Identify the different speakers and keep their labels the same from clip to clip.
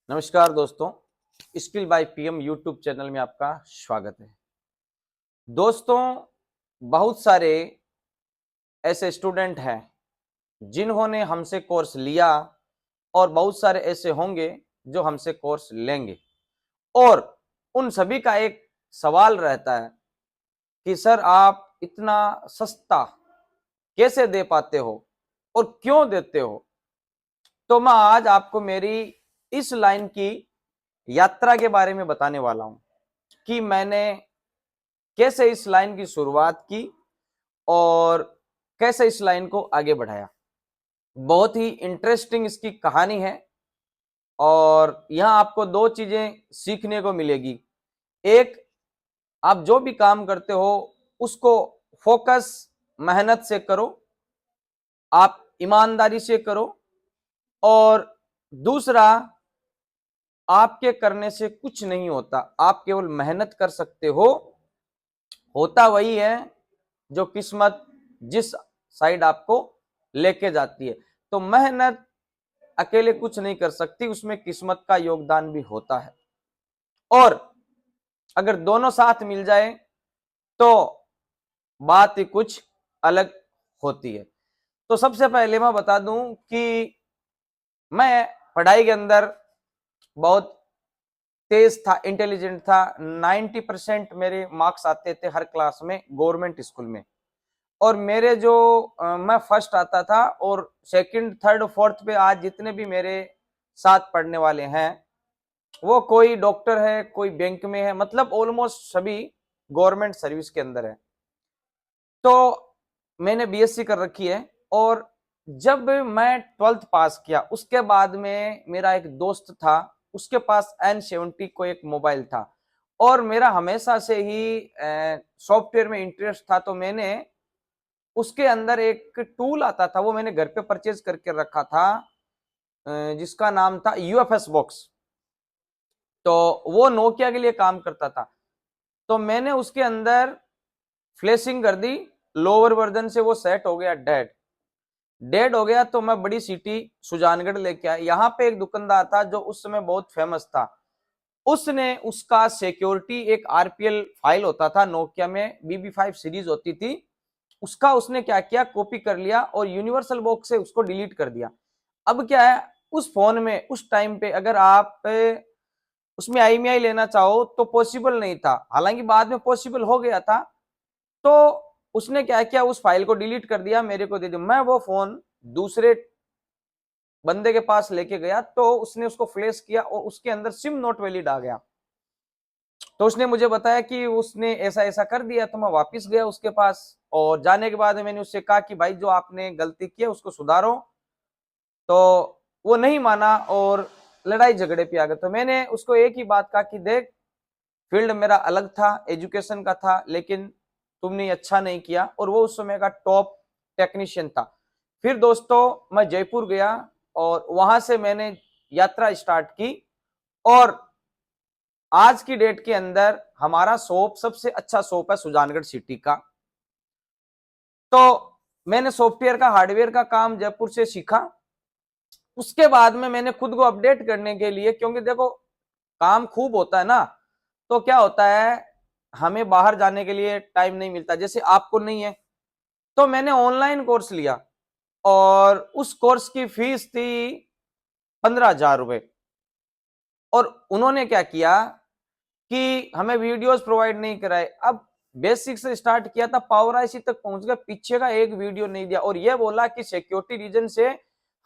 Speaker 1: नमस्कार दोस्तों, skill by PM YouTube channel में आपका स्वागत है। दोस्तों, बहुत सारे ऐसे स्टूडेंट हैं जिन्होंने हमसे कोर्स लिया और बहुत सारे ऐसे होंगे जो हमसे कोर्स लेंगे और उन सभी का एक सवाल रहता है कि सर आप इतना सस्ता कैसे दे पाते हो और क्यों देते हो। तो मैं आज आपको मेरी इस लाइन की यात्रा के बारे में बताने वाला हूं कि मैंने कैसे इस लाइन की शुरुआत की और कैसे इस लाइन को आगे बढ़ाया। बहुत ही इंटरेस्टिंग इसकी कहानी है और यहां आपको दो चीजें सीखने को मिलेगी। एक, आप जो भी काम करते हो उसको फोकस मेहनत से करो, आप ईमानदारी से करो। और दूसरा, आपके करने से कुछ नहीं होता, आप केवल मेहनत कर सकते हो। होता वही है जो किस्मत जिस साइड आपको लेके जाती है। तो मेहनत अकेले कुछ नहीं कर सकती, उसमें किस्मत का योगदान भी होता है। और अगर दोनों साथ मिल जाए तो बात ही कुछ अलग होती है। तो सबसे पहले मैं बता दूं कि मैं पढ़ाई के अंदर बहुत तेज था, इंटेलिजेंट था। 90% मेरे मार्क्स आते थे हर क्लास में गवर्नमेंट स्कूल में। और मेरे जो मैं फर्स्ट आता था और सेकंड थर्ड फोर्थ पे आज जितने भी मेरे साथ पढ़ने वाले हैं वो कोई डॉक्टर है, कोई बैंक में है, मतलब ऑलमोस्ट सभी गवर्नमेंट सर्विस के अंदर है। तो मैंने बीएससी कर रखी है। और जब मैं 12th पास किया उसके बाद में मेरा एक दोस्त था, उसके पास N70 को एक मोबाइल था और मेरा हमेशा से ही सॉफ्टवेयर में इंटरेस्ट था। तो मैंने उसके अंदर एक टूल आता था, वो मैंने घर पे परचेज करके रखा था, जिसका नाम था यूएफएस बॉक्स। तो वो नोकिया के लिए काम करता था। तो मैंने उसके अंदर फ्लैशिंग कर दी, लोअर वर्जन से वो सेट हो गया, डेड डेड हो गया। तो मैं बड़ी सिटी सुजानगढ़ लेके आया। यहाँ पे एक दुकानदार था जो उस समय बहुत फेमस था। उसने उसका सिक्योरिटी, एक आरपीएल फाइल होता था नोकिया में, BB5 सीरीज होती थी, उसका उसने क्या किया, कॉपी कर लिया और यूनिवर्सल बॉक्स से उसको डिलीट कर दिया। अब क्या है, उस फोन में उस टाइम पे अगर आप उसमें IMEI लेना चाहो तो पॉसिबल नहीं था, हालांकि बाद में पॉसिबल हो गया था। तो उसने क्या किया, उस फाइल को डिलीट कर दिया, मेरे को दे दिया। मैं वो फोन दूसरे बंदे के पास लेके गया तो उसने उसको फ्लैश किया और उसके अंदर सिम नॉट वैलिड आ गया। तो उसने मुझे बताया कि उसने ऐसा ऐसा कर दिया। तो मैं वापस गया उसके पास और जाने के बाद मैंने उससे कहा कि भाई जो आपने गलती की है उसको सुधारो। तो वो नहीं माना और लड़ाई झगड़े पे आ गए। तो मैंने उसको एक ही बात कहा कि देख, फील्ड मेरा अलग था, एजुकेशन का था, लेकिन तुमने अच्छा नहीं किया। और वो उस समय का टॉप टेक्नीशियन था। फिर दोस्तों मैं जयपुर गया और वहां से मैंने यात्रा स्टार्ट की। और आज की डेट के अंदर हमारा शॉप सबसे अच्छा शॉप है सुजानगढ़ सिटी का। तो मैंने सॉफ्टवेयर का, हार्डवेयर का काम जयपुर से सीखा। उसके बाद में मैंने खुद को अपडेट करने के लिए, क्योंकि देखो काम खूब होता है ना, तो क्या होता है, हमें बाहर जाने के लिए टाइम नहीं मिलता, जैसे आपको नहीं है। तो मैंने ऑनलाइन कोर्स लिया और उस कोर्स की फीस थी 15,000 रुपए। और उन्होंने क्या किया कि हमें वीडियोस प्रोवाइड नहीं कराए। अब बेसिक से स्टार्ट किया था, पावर आईसी तक पहुंच गया, पीछे का एक वीडियो नहीं दिया और यह बोला कि सिक्योरिटी रीजन से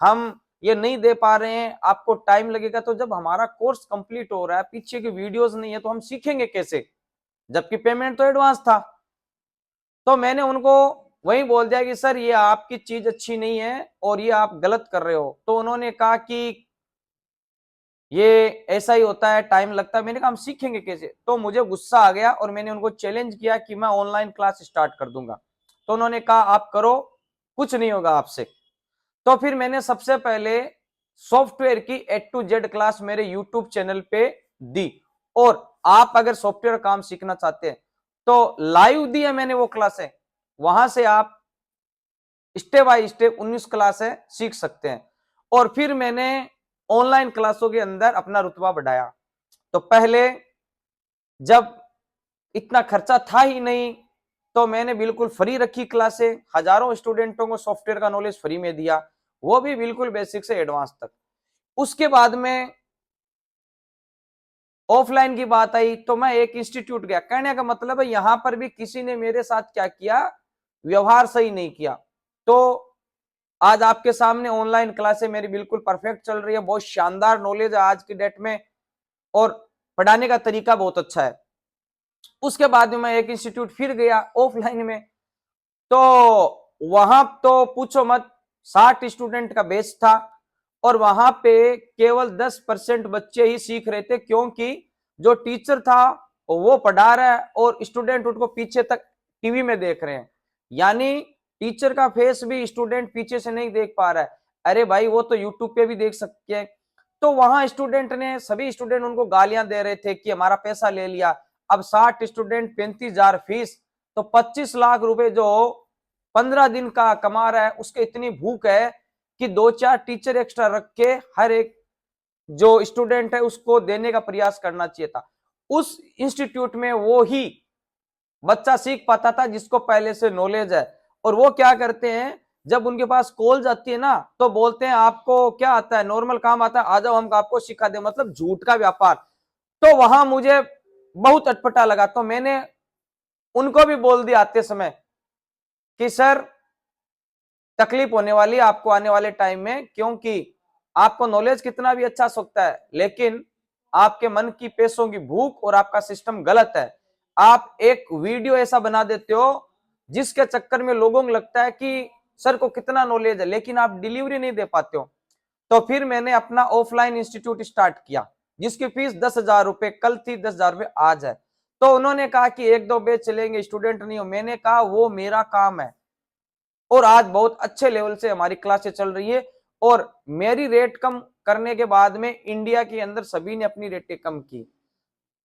Speaker 1: हम ये नहीं दे पा रहे हैं, आपको टाइम लगेगा। तो जब हमारा कोर्स कंप्लीट हो रहा है, पीछे की वीडियोस नहीं है, तो हम सीखेंगे कैसे, जबकि पेमेंट तो एडवांस था। तो मैंने उनको वही बोल दिया कि सर ये आपकी चीज अच्छी नहीं है और ये आप गलत कर रहे हो। तो उन्होंने कहा कि ये ऐसा ही होता है, टाइम लगता है। मैंने कहा हम सीखेंगे कैसे। तो मुझे गुस्सा आ गया और मैंने उनको चैलेंज किया कि मैं ऑनलाइन क्लास स्टार्ट कर दूंगा। तो उन्होंने कहा आप करो, कुछ नहीं होगा आपसे। तो फिर मैंने सबसे पहले सॉफ्टवेयर की A to Z क्लास मेरे यूट्यूब चैनल पे दी। और आप अगर सॉफ्टवेयर काम सीखना चाहते हैं तो लाइव दी है मैंने वो क्लास है, वहां से आप स्टेप बाय स्टेप 19 क्लास है सीख सकते हैं। और फिर मैंने ऑनलाइन क्लासों के अंदर अपना रुतबा बढ़ाया। तो पहले जब इतना खर्चा था ही नहीं तो मैंने बिल्कुल फ्री रखी क्लासें, हजारों स्टूडेंटों को सॉफ्टवेयर का नॉलेज फ्री में दिया, वो भी बिल्कुल बेसिक से एडवांस तक। उसके बाद में ऑफलाइन की बात आई तो मैं एक इंस्टीट्यूट गया। कहने का मतलब है यहां पर भी किसी ने मेरे साथ क्या किया, व्यवहार सही नहीं किया। तो आज आपके सामने ऑनलाइन क्लासें मेरी बिल्कुल परफेक्ट चल रही है, बहुत शानदार नॉलेज है आज की डेट में और पढ़ाने का तरीका बहुत अच्छा है। उसके बाद में मैं एक इंस्टीट्यूट फिर गया ऑफलाइन में, तो वहां तो पूछो मत, 60 स्टूडेंट का बैच था और वहां पे केवल 10% बच्चे ही सीख रहे थे, क्योंकि जो टीचर था वो पढ़ा रहा है और स्टूडेंट उनको पीछे तक टीवी में देख रहे हैं, यानी टीचर का फेस भी स्टूडेंट पीछे से नहीं देख पा रहा है। अरे भाई वो तो यूट्यूब पे भी देख सकते हैं। तो वहां स्टूडेंट ने, सभी स्टूडेंट उनको गालियां दे रहे थे कि हमारा पैसा ले लिया। अब 60 स्टूडेंट 35,000 फीस, तो 25 लाख रुपए जो 15 दिन का कमा रहा है, उसके इतनी भूख है कि 2-4 टीचर एक्स्ट्रा रख के हर एक जो स्टूडेंट है उसको देने का प्रयास करना चाहिए था। उस इंस्टीट्यूट में वो ही बच्चा सीख पाता था जिसको पहले से नॉलेज है। और वो क्या करते हैं, जब उनके पास कॉल जाती है ना तो बोलते हैं आपको क्या आता है, नॉर्मल काम आता है, आ जाओ हम आपको सिखा दे, मतलब झूठ का व्यापार। तो वहां मुझे बहुत अटपटा लगा, तो मैंने उनको भी बोल दिया आते समय कि सर तकलीफ होने वाली है आपको आने वाले टाइम में, क्योंकि आपको नॉलेज कितना भी अच्छा सकता है लेकिन आपके मन की पैसों की भूख और आपका सिस्टम गलत है। आप एक वीडियो ऐसा बना देते हो जिसके चक्कर में लोगों को लगता है कि सर को कितना नॉलेज है, लेकिन आप डिलीवरी नहीं दे पाते हो। तो फिर मैंने अपना ऑफलाइन इंस्टीट्यूट स्टार्ट किया जिसकी फीस 10,000 रुपए कल थी, 10,000 रुपए आज है। तो उन्होंने कहा कि 1-2 बैच चलेंगे, स्टूडेंट नहीं हो। मैंने कहा वो मेरा काम है और आज बहुत अच्छे लेवल से हमारी क्लासें चल रही है। और मेरी रेट कम करने के बाद में इंडिया के अंदर सभी ने अपनी रेटें कम की।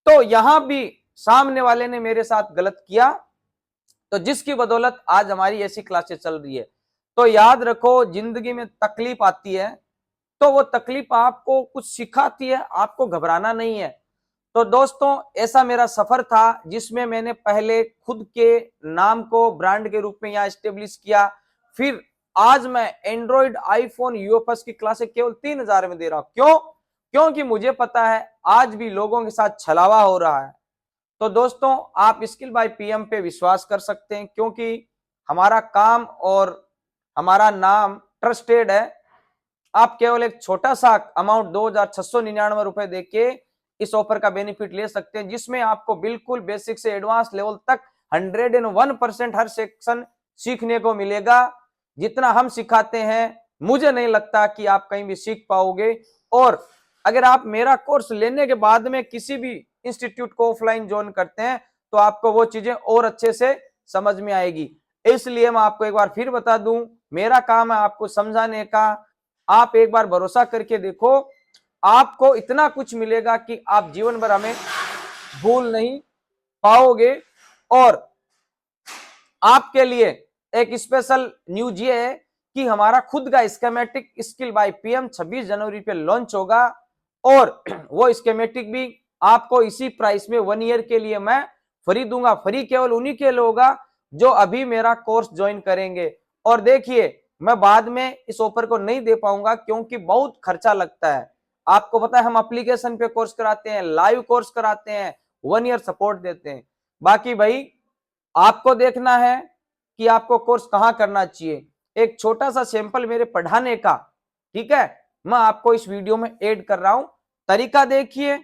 Speaker 1: तो यहां भी सामने वाले ने मेरे साथ गलत किया, तो जिसकी बदौलत आज हमारी ऐसी क्लासें चल रही है। तो याद रखो, जिंदगी में तकलीफ आती है तो वो तकलीफ आपको कुछ सिखाती है, आपको घबराना नहीं है। तो दोस्तों ऐसा मेरा सफर था जिसमें मैंने पहले खुद के नाम को ब्रांड के रूप में यहाँ स्टेब्लिश किया। फिर आज मैं एंड्रॉइड, आईफोन, यूएफएस की क्लासें केवल 3,000 में दे रहा हूं। क्यों? क्योंकि मुझे पता है आज भी लोगों के साथ छलावा हो रहा है। तो दोस्तों आप स्किल बाय पीएम पे विश्वास कर सकते हैं, क्योंकि हमारा काम और हमारा नाम ट्रस्टेड है। आप केवल एक छोटा सा अमाउंट 2,699 रुपए देके इस ऑफर का बेनिफिट ले सकते हैं, जिसमें आपको बिल्कुल बेसिक से एडवांस लेवल तक 101% हर सेक्शन सीखने को मिलेगा। जितना हम सिखाते हैं मुझे नहीं लगता कि आप कहीं भी सीख पाओगे। और अगर आप मेरा कोर्स लेने के बाद में किसी भी इंस्टीट्यूट को ऑफलाइन ज्वाइन करते हैं तो आपको वो चीजें और अच्छे से समझ में आएगी। इसलिए मैं आपको एक बार फिर बता दूं, मेरा काम है आपको समझाने का। आप एक बार भरोसा करके देखो, आपको इतना कुछ मिलेगा कि आप जीवन भर हमें भूल नहीं पाओगे। और आपके लिए एक स्पेशल न्यूज ये है कि हमारा खुद का स्कीमेटिक स्किल बाय पीएम 26 जनवरी पे लॉन्च होगा और वो स्कीमेटिक भी आपको इसी प्राइस में 1 ईयर के लिए मैं फ्री दूंगा। फ्री केवल उन्हीं के लिए होगा जो अभी मेरा कोर्स ज्वाइन करेंगे। और देखिए मैं बाद में इस ऑफर को नहीं दे पाऊंगा क्योंकि बहुत खर्चा लगता है। आपको पता है हम एप्लीकेशन पे कोर्स कराते हैं, लाइव कोर्स कराते हैं, 1 ईयर सपोर्ट देते हैं। बाकी भाई आपको देखना है कि आपको कोर्स कहां करना चाहिए। एक छोटा सा सैंपल मेरे पढ़ाने का, ठीक है, मैं आपको इस वीडियो में ऐड कर रहा हूं। तरीका देखिए,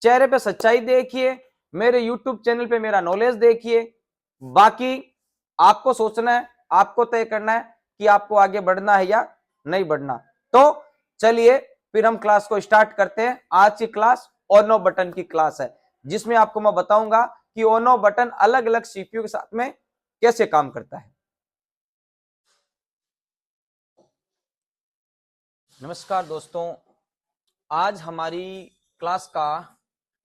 Speaker 1: चेहरे पे सच्चाई देखिए, मेरे यूट्यूब चैनल पे मेरा नॉलेज देखिए। बाकी आपको सोचना है, आपको तय करना है कि आपको आगे बढ़ना है या नहीं बढ़ना। तो चलिए फिर हम क्लास को स्टार्ट करते हैं। आज की क्लास ऑन ऑफ बटन की क्लास है, जिसमें आपको मैं बताऊंगा कि ऑन ऑफ बटन अलग अलग सीपीयू के साथ में कैसे काम करता है। नमस्कार दोस्तों, आज हमारी क्लास का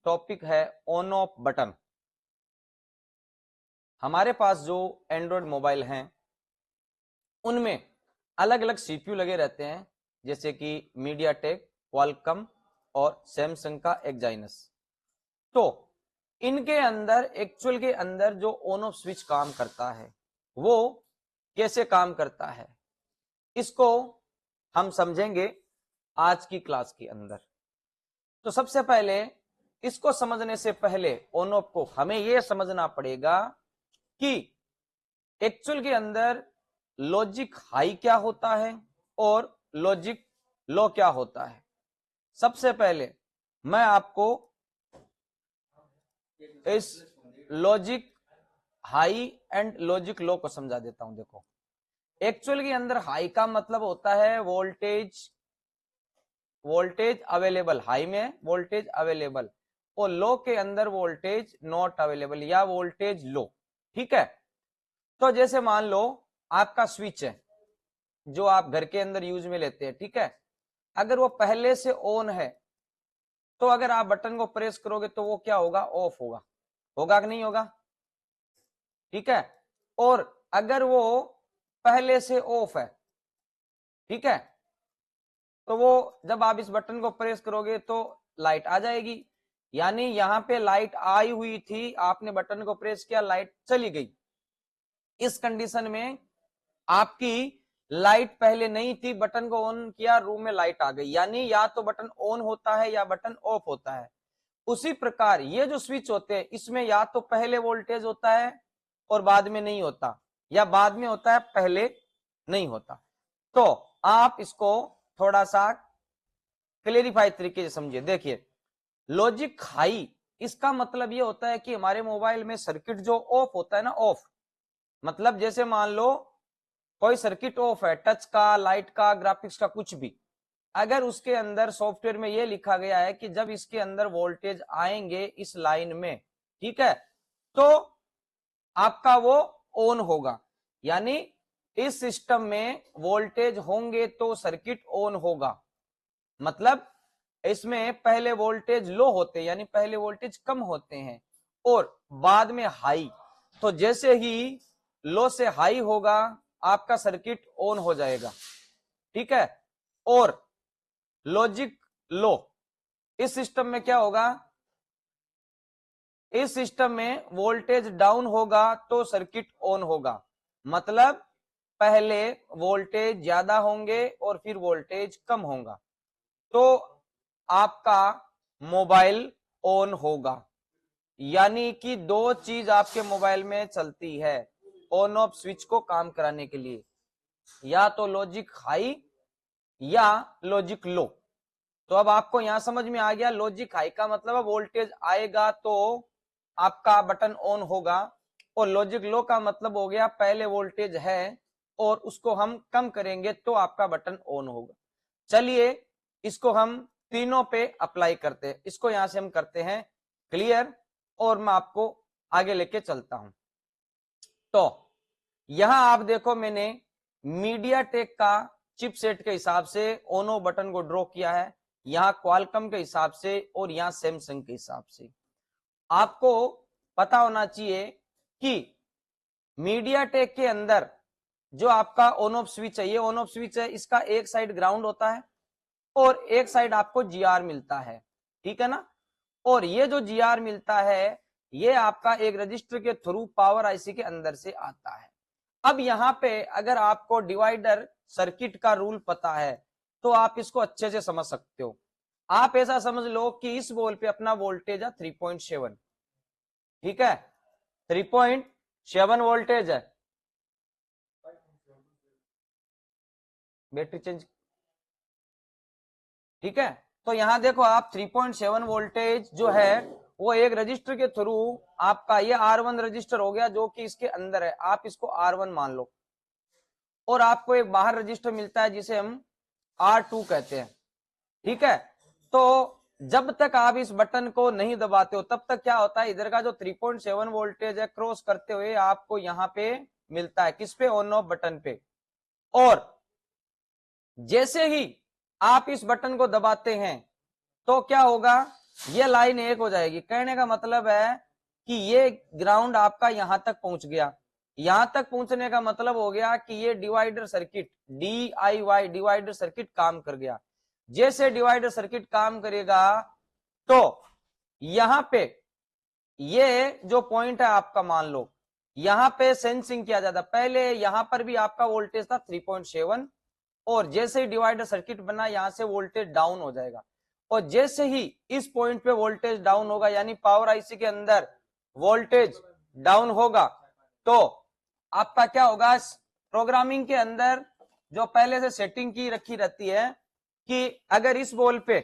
Speaker 1: टॉपिक है ऑन ऑफ बटन। हमारे पास जो एंड्रॉयड मोबाइल हैं उनमें अलग अलग सीपीयू लगे रहते हैं, जैसे कि मीडियाटेक क्वालकॉम और सैमसंग का एक्साइनस। तो इनके अंदर एक्चुअल के अंदर जो ऑन ऑफ स्विच काम करता है वो कैसे काम करता है, इसको हम समझेंगे आज की क्लास के अंदर। तो सबसे पहले इसको समझने से पहले ऑन ऑफ को हमें यह समझना पड़ेगा कि एक्चुअल के अंदर लॉजिक हाई क्या होता है और लॉजिक लो क्या होता है। सबसे पहले मैं आपको इस logic high and logic low को समझा देता हूं। देखो, एक्चुअल के अंदर हाई का मतलब होता है वोल्टेज अवेलेबल, हाई में वोल्टेज अवेलेबल, और लो के अंदर वोल्टेज नॉट अवेलेबल या वोल्टेज लो। ठीक है, तो जैसे मान लो आपका स्विच है जो आप घर के अंदर यूज में लेते हैं। ठीक है, अगर वो पहले से ऑन है तो अगर आप बटन को प्रेस करोगे तो वो क्या होगा, ऑफ होगा। होगा कि नहीं होगा? ठीक है, और अगर वो पहले से ऑफ है, ठीक है, तो वो जब आप इस बटन को प्रेस करोगे तो लाइट आ जाएगी। यानी यहां पे लाइट आई हुई थी, आपने बटन को प्रेस किया, लाइट चली गई। इस कंडीशन में आपकी लाइट पहले नहीं थी, बटन को ऑन किया, रूम में लाइट आ गई, यानी या तो बटन ऑन होता है या बटन ऑफ होता है। उसी प्रकार ये जो स्विच होते हैं इसमें या तो पहले वोल्टेज होता है और बाद में नहीं होता, या बाद में होता है पहले नहीं होता। तो आप इसको थोड़ा सा क्लेरिफाई तरीके से समझिए। देखिए, लॉजिक हाई इसका मतलब ये होता है कि हमारे मोबाइल में सर्किट जो ऑफ होता है ना, ऑफ मतलब जैसे मान लो कोई सर्किट ऑफ है, टच का, लाइट का, ग्राफिक्स का, कुछ भी, अगर उसके अंदर सॉफ्टवेयर में यह लिखा गया है कि जब इसके अंदर वोल्टेज आएंगे इस लाइन में, ठीक है, तो आपका वो ऑन होगा। यानी इस सिस्टम में वोल्टेज होंगे तो सर्किट ऑन होगा। मतलब इसमें पहले वोल्टेज लो होते हैं, यानी पहले वोल्टेज कम होते हैं, और बाद में हाई। तो जैसे ही लो से हाई होगा आपका सर्किट ऑन हो जाएगा। ठीक है, और लॉजिक लो इस सिस्टम में क्या होगा, इस सिस्टम में वोल्टेज डाउन होगा तो सर्किट ऑन होगा। मतलब पहले वोल्टेज ज्यादा होंगे और फिर वोल्टेज कम होगा तो आपका मोबाइल ऑन होगा। यानी कि दो चीज आपके मोबाइल में चलती है ऑन ऑफ स्विच को काम कराने के लिए, या तो लॉजिक हाई या लॉजिक लो। तो अब आपको यहां समझ में आ गया, लॉजिक हाई का मतलब वोल्टेज आएगा तो आपका बटन ऑन होगा, और लॉजिक लो का मतलब हो गया पहले वोल्टेज है और उसको हम कम करेंगे तो आपका बटन ऑन होगा। चलिए इसको हम तीनों पे अप्लाई करते हैं, इसको यहां से हम करते हैं क्लियर, और मैं आपको आगे लेके चलता हूं। तो यहां आप देखो, मैंने मीडियाटेक का चिपसेट के हिसाब से ऑन ऑफ बटन को ड्रॉ किया है, यहां क्वालकॉम के हिसाब से और यहां सैमसंग के हिसाब से। आपको पता होना चाहिए कि मीडियाटेक के अंदर जो आपका ऑन ऑफ स्विच है, ये ऑन ऑफ स्विच है, इसका एक साइड ग्राउंड होता है और एक साइड आपको जीआर मिलता है। ठीक है ना, और ये जो जीआर मिलता है ये आपका एक रजिस्टर के थ्रू पावर आईसी के अंदर से आता है। अब यहां पे अगर आपको डिवाइडर सर्किट का रूल पता है तो आप इसको अच्छे से समझ सकते हो। आप ऐसा समझ लो कि इस बॉल पे अपना वोल्टेज है 3.7, ठीक है, 3.7 वोल्टेज है। बैटरी चेंज, ठीक है, तो यहां देखो आप 3.7 वोल्टेज जो है वो एक रजिस्टर के थ्रू आपका ये R1 रजिस्टर हो गया जो कि इसके अंदर है, आप इसको R1 मान लो, और आपको एक बाहर रजिस्टर मिलता है जिसे हम R2 कहते हैं। ठीक है, तो जब तक आप इस बटन को नहीं दबाते हो तब तक क्या होता है, इधर का जो 3.7 वोल्टेज है क्रॉस करते हुए आपको यहां पे मिलता है, किस पे, ऑन ऑफ बटन पे। और जैसे ही आप इस बटन को दबाते हैं तो क्या होगा, ये लाइन एक हो जाएगी। कहने का मतलब है कि ये ग्राउंड आपका यहां तक पहुंच गया। यहां तक पहुंचने का मतलब हो गया कि ये divider circuit, DIY divider circuit काम कर गया। जैसे डिवाइडर सर्किट काम करेगा तो यहां पे ये जो पॉइंट है आपका, मान लो यहां पे सेंसिंग किया जाता, पहले यहां पर भी आपका वोल्टेज था 3.7, और जैसे ही डिवाइडर सर्किट बना यहां से वोल्टेज डाउन हो जाएगा, और जैसे ही इस पॉइंट पे वोल्टेज डाउन होगा यानी पावर आईसी के अंदर वोल्टेज डाउन होगा, तो आपका क्या होगा, प्रोग्रामिंग के अंदर जो पहले से सेटिंग की रखी रहती है कि अगर इस बॉल पे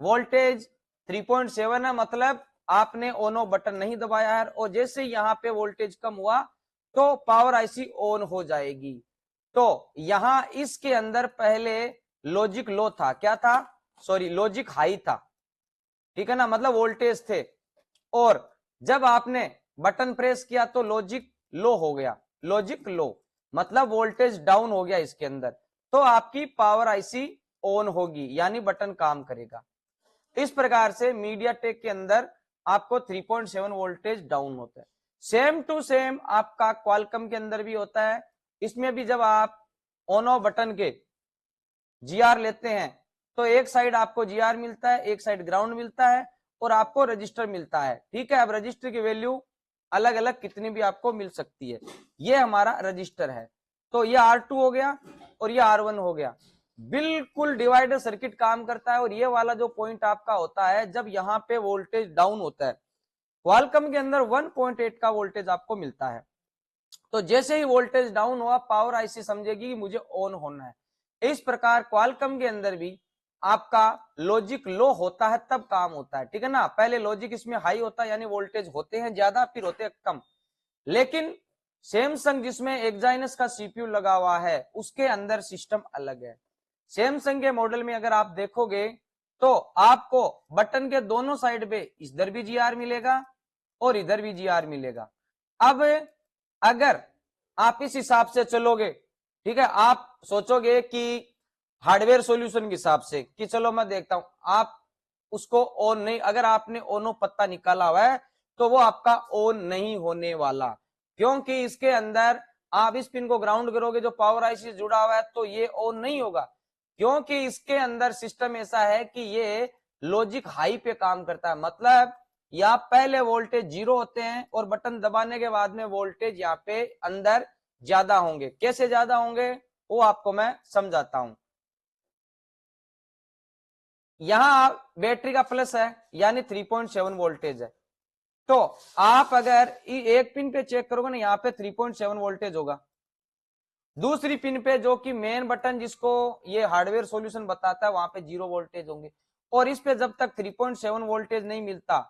Speaker 1: वोल्टेज 3.7 है, मतलब आपने ऑन ऑफ बटन नहीं दबाया है, और जैसे यहां पे वोल्टेज कम हुआ तो पावर आईसी ऑन हो जाएगी। तो यहां इसके अंदर पहले लॉजिक लो था, क्या था, सॉरी लॉजिक हाई था, ठीक है ना, मतलब वोल्टेज थे, और जब आपने बटन प्रेस किया तो लॉजिक लो हो गया, लॉजिक लो मतलब वोल्टेज डाउन हो गया इसके अंदर, तो आपकी पावर आईसी ऑन होगी यानी बटन काम करेगा। इस प्रकार से मीडियाटेक के अंदर आपको 3.7 वोल्टेज डाउन होता है। सेम टू सेम आपका क्वालकॉम के अंदर भी होता है, इसमें भी जब आप ऑन ऑफ बटन के जीआर लेते हैं तो एक साइड आपको जीआर मिलता है, एक साइड ग्राउंड मिलता है, और आपको रजिस्टर मिलता है, ठीक है। अब रजिस्टर की वैल्यू अलग अलग कितनी भी आपको मिल सकती है, ये हमारा रजिस्टर है। तो ये R2 हो गया और ये R1 हो गया, बिल्कुल डिवाइडर सर्किट काम करता है। और ये वाला जो पॉइंट आपका होता है जब यहाँ पे वोल्टेज डाउन होता है, क्वालकॉम के अंदर 1.8 का वोल्टेज आपको मिलता है, तो जैसे ही वोल्टेज डाउन हुआ पावर आईसी समझेगी कि मुझे ऑन होना है। इस प्रकार क्वालकॉम के अंदर भी आपका लॉजिक लो होता है तब काम होता है, ठीक है ना। पहले लॉजिक इसमें हाई होता है यानी वोल्टेज होते हैं ज्यादा, फिर होते हैं कम। लेकिन सैमसंग जिसमें एक्साइनस का सीपीयू लगा हुआ है उसके अंदर सिस्टम अलग है। सैमसंग के मॉडल में अगर आप देखोगे तो आपको बटन के दोनों साइड पे इधर भी जीआर मिलेगा और इधर भी जीआर मिलेगा। अब अगर आप इस हिसाब से चलोगे, ठीक है, आप सोचोगे कि हार्डवेयर सॉल्यूशन के हिसाब से कि चलो मैं देखता हूं, आप उसको ऑन नहीं, अगर आपने ऑनो पत्ता निकाला हुआ है तो वो आपका ऑन नहीं होने वाला, क्योंकि इसके अंदर आप इस पिन को ग्राउंड करोगे जो पावर आईसी से जुड़ा हुआ है तो ये ऑन नहीं होगा, क्योंकि इसके अंदर सिस्टम ऐसा है कि ये लॉजिक हाई पे काम करता है। मतलब या पहले वोल्टेज 0 होते हैं और बटन दबाने के बाद में वोल्टेज यहाँ पे अंदर ज्यादा होंगे। कैसे ज्यादा होंगे वो आपको मैं समझाता हूं। यहां बैटरी का प्लस है यानी 3.7 वोल्टेज है, तो आप अगर एक पिन पे चेक करोगे ना, यहाँ पे 3.7 वोल्टेज होगा। दूसरी पिन पे जो कि मेन बटन जिसको ये हार्डवेयर सॉल्यूशन बताता है वहां पे 0 वोल्टेज होंगे, और इस पे जब तक 3.7 वोल्टेज नहीं मिलता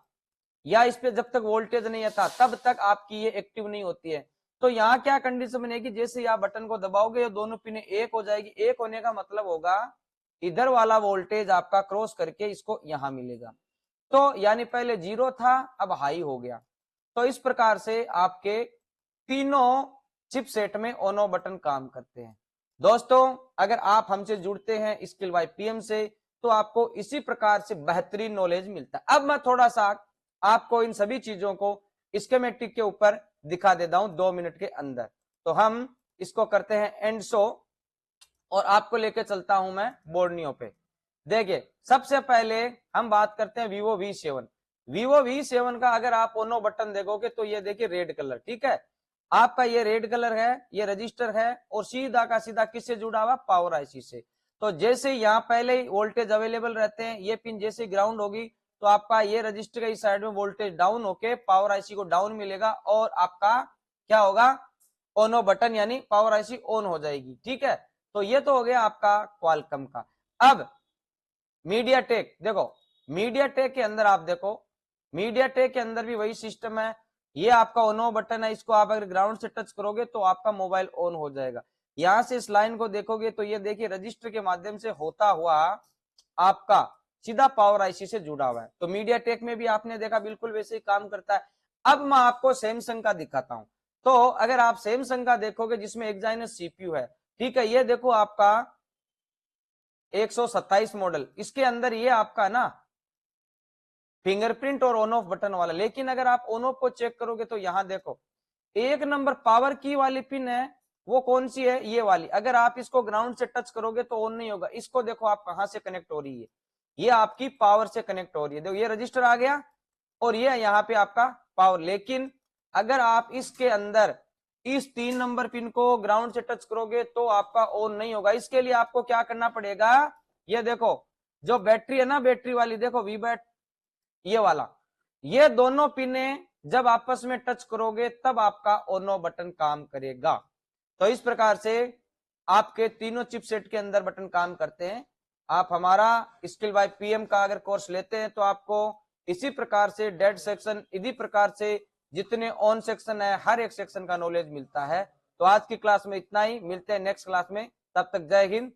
Speaker 1: या इस पे जब तक वोल्टेज नहीं आता तब तक आपकी ये एक्टिव नहीं होती है। तो यहाँ क्या कंडीशन बनेगी, जैसे ही आप बटन को दबाओगे ये दोनों पिने एक हो जाएगी। एक होने का मतलब होगा इधर वाला वोल्टेज आपका क्रॉस करके इसको यहां मिलेगा, तो यानी पहले 0 था अब हाई हो गया। तो इस प्रकार से आपके तीनों चिपसेट में ऑन ऑफ बटन काम करते हैं। दोस्तों अगर आप हमसे जुड़ते हैं स्किल बाय पीएम से तो आपको इसी प्रकार से बेहतरीन नॉलेज मिलता है। अब मैं थोड़ा सा आपको इन सभी चीजों को स्कीमेटिक के ऊपर दिखा देता हूं 2 मिनट के अंदर। तो हम इसको करते हैं एंड शो और आपको लेके चलता हूं मैं बोर्नियो पे। देखिए सबसे पहले हम बात करते हैं Vivo V7। Vivo V7 का अगर आप ऑनो बटन देखोगे तो ये देखिए रेड कलर, ठीक है, आपका ये रेड कलर है, ये रजिस्टर है और सीधा का सीधा किससे जुड़ा हुआ, पावर आईसी से। तो जैसे यहाँ पहले ही वोल्टेज अवेलेबल रहते हैं, ये पिन जैसे ग्राउंड होगी तो आपका ये रजिस्टर का इस साइड में वोल्टेज डाउन होके पावर आईसी को डाउन मिलेगा और आपका क्या होगा, ऑनो बटन यानी पावर आईसी ऑन हो जाएगी, ठीक है। तो ये तो हो गया आपका क्वालकॉम का। अब मीडियाटेक देखो, मीडियाटेक के अंदर आप देखो, मीडियाटेक के अंदर भी वही सिस्टम है। ये आपका ऑन ऑफ बटन है, इसको आप अगर ग्राउंड से टच करोगे तो आपका मोबाइल ऑन हो जाएगा। यहां से इस लाइन को देखोगे तो ये देखिए रजिस्टर के माध्यम से होता हुआ आपका सीधा पावर आईसी से जुड़ा हुआ है। तो मीडियाटेक में भी आपने देखा बिल्कुल वैसे ही काम करता है। अब मैं आपको सैमसंग का दिखाता हूं। तो अगर आप सैमसंग का देखोगे जिसमें एक्साइनस सीपीयू है, ठीक है, ये देखो आपका 127 मॉडल, इसके अंदर ये आपका ना फिंगरप्रिंट और ऑन ऑफ बटन वाला। लेकिन अगर आप ऑन ऑफ को चेक करोगे तो यहां देखो 1 नंबर पावर की वाली पिन है वो कौन सी है, ये वाली। अगर आप इसको ग्राउंड से टच करोगे तो ऑन नहीं होगा। इसको देखो आप कहां से कनेक्ट हो रही है, ये आपकी पावर से कनेक्ट हो रही है। देखो ये रजिस्टर आ गया और ये यहाँ पे आपका पावर। लेकिन अगर आप इसके अंदर इस 3 नंबर पिन को ग्राउंड से टच करोगे तो आपका ऑन नहीं होगा। इसके लिए आपको क्या करना पड़ेगा, ये देखो जो बैटरी है ना, बैटरी वाली देखो वी बैट, ये वाला, ये दोनों पिने जब आपस में टच करोगे तब आपका ऑन ऑफ बटन काम करेगा। तो इस प्रकार से आपके तीनों चिपसेट के अंदर बटन काम करते हैं। आप हमारा स्किल बाय पीएम का अगर कोर्स लेते हैं तो आपको इसी प्रकार से डेड सेक्शन, इसी प्रकार से जितने ऑन सेक्शन है हर एक सेक्शन का नॉलेज मिलता है। तो आज की क्लास में इतना ही, मिलते हैं नेक्स्ट क्लास में, तब तक जय हिंद